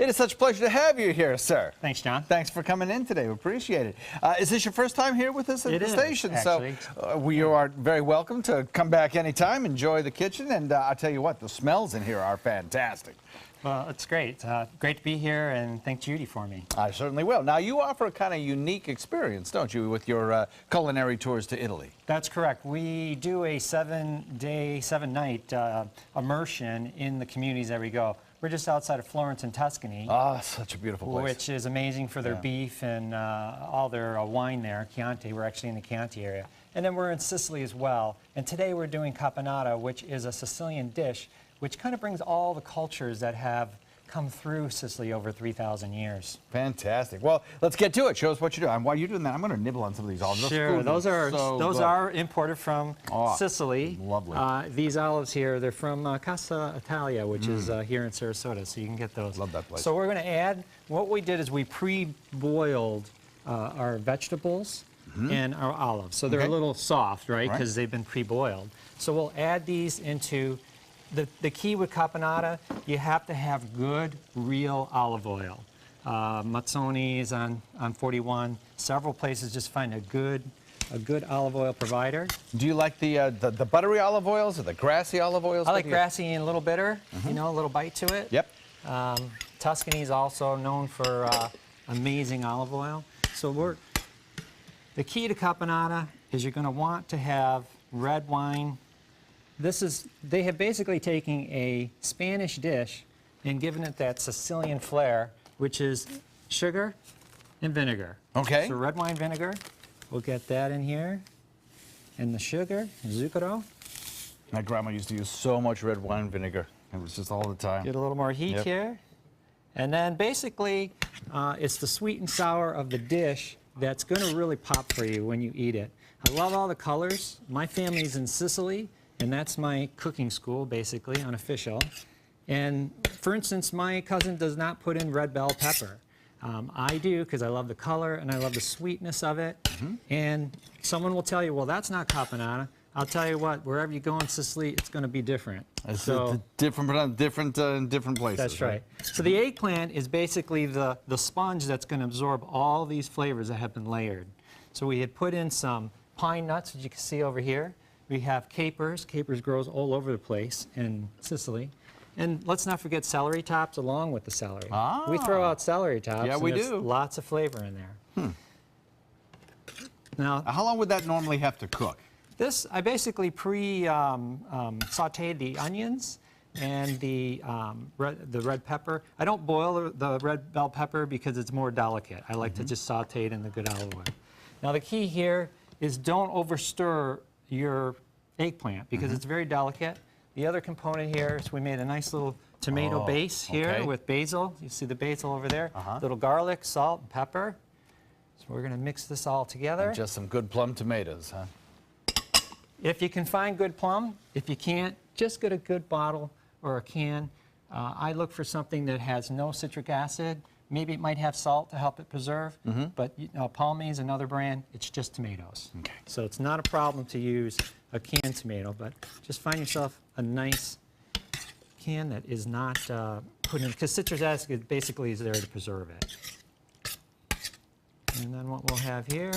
It is such a pleasure to have you here, sir. Thanks, John. Thanks for coming in today. We appreciate it. Is this your first time here with us at the station? Actually. So you are very welcome to come back anytime, enjoy the kitchen, and I'll tell you what, the smells in here are fantastic. Well, it's great. Great to be here, and thank Judy for me. I certainly will. Now, you offer a kind of unique experience, don't you, with your culinary tours to Italy? That's correct. We do a 7-day, 7-night immersion in the communities that we go. We're just outside of Florence in Tuscany. Ah, such a beautiful place. Which is amazing for their beef and all their wine there, Chianti. We're actually in the Chianti area. And then we're in Sicily as well. And today we're doing Caponata, which is a Sicilian dish, which kind of brings all the cultures that have come through Sicily over 3,000 years. Fantastic. Well, let's get to it. Show us what you're doing. While you're doing that, I'm going to nibble on some of these olives. Sure. Those are imported from Sicily. Lovely. These olives here, they're from Casa Italia, which is here in Sarasota, so you can get those. Love that place. So we're going to add, what we did is we pre-boiled our vegetables and our olives. So they're a little soft, right, because they've been pre-boiled. So we'll add these into the key with Caponata, you have to have good, real olive oil. Mazzoni is on 41. Several places just find a good olive oil provider. Do you like the buttery olive oils or the grassy olive oils? I like grassy and a little bitter, you know, a little bite to it. Yep. Tuscany is also known for amazing olive oil. So the key to Caponata is you're going to want to have red wine. They have basically taken a Spanish dish and given it that Sicilian flair, which is sugar and vinegar. Okay. So red wine vinegar, we'll get that in here. And the sugar, zucchero. My grandma used to use so much red wine vinegar. It was just all the time. Get a little more heat here. And then basically, it's the sweet and sour of the dish that's going to really pop for you when you eat it. I love all the colors. My family's in Sicily. And that's my cooking school, basically, unofficial. And for instance, my cousin does not put in red bell pepper. I do, because I love the color and I love the sweetness of it. And someone will tell you, well, that's not Caponata. I'll tell you what, wherever you go in Sicily, it's going to be different. So different in different places. That's right. So the eggplant is basically the sponge that's going to absorb all these flavors that have been layered. So we had put in some pine nuts, as you can see over here. We have capers. Capers grows all over the place in Sicily. And let's not forget celery tops along with the celery. We throw out celery tops. Yeah, we do. Lots of flavor in there. Now, how long would that normally have to cook? This, I basically sauteed the onions and the red pepper. I don't boil the red bell pepper because it's more delicate. I like to just saute it in the good olive oil. Now, the key here is don't overstir your eggplant because it's very delicate. The other component here is we made a nice little tomato base here with basil. You see the basil over there? Little garlic, salt, and pepper. So we're going to mix this all together. And just some good plum tomatoes, huh? If you can find good plum, if you can't, just get a good bottle or a can. I look for something that has no citric acid. Maybe it might have salt to help it preserve, but Palmy is another brand. It's just tomatoes. So it's not a problem to use a canned tomato, but just find yourself a nice can that is not put in, because citric acid basically is there to preserve it. And then what we'll have here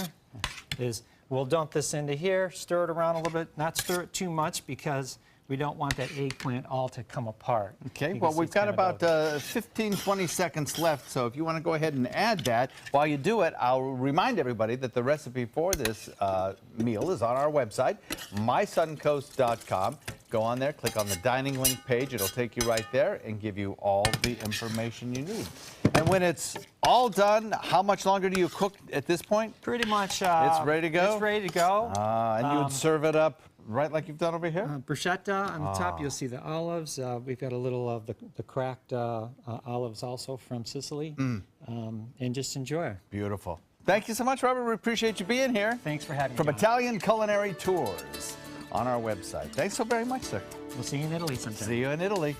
is we'll dump this into here, stir it around a little bit, not stir it too much because we don't want that eggplant all to come apart. Okay, well, we've got about 15, 20 seconds left, so if you want to go ahead and add that, while you do it, I'll remind everybody that the recipe for this meal is on our website, mysuncoast.com. Go on there, click on the dining link page. It'll take you right there and give you all the information you need. And when it's all done, how much longer do you cook at this point? Pretty much. It's ready to go? It's ready to go. And you would serve it up right like you've done over here? Bruschetta on the top, you'll see the olives. We've got a little of the cracked olives also from Sicily. And just enjoy. Beautiful. Thank you so much, Robert. We appreciate you being here. Thanks for having me. From Italian Culinary Tours on our website. Thanks so very much, sir. We'll see you in Italy sometime. See you in Italy.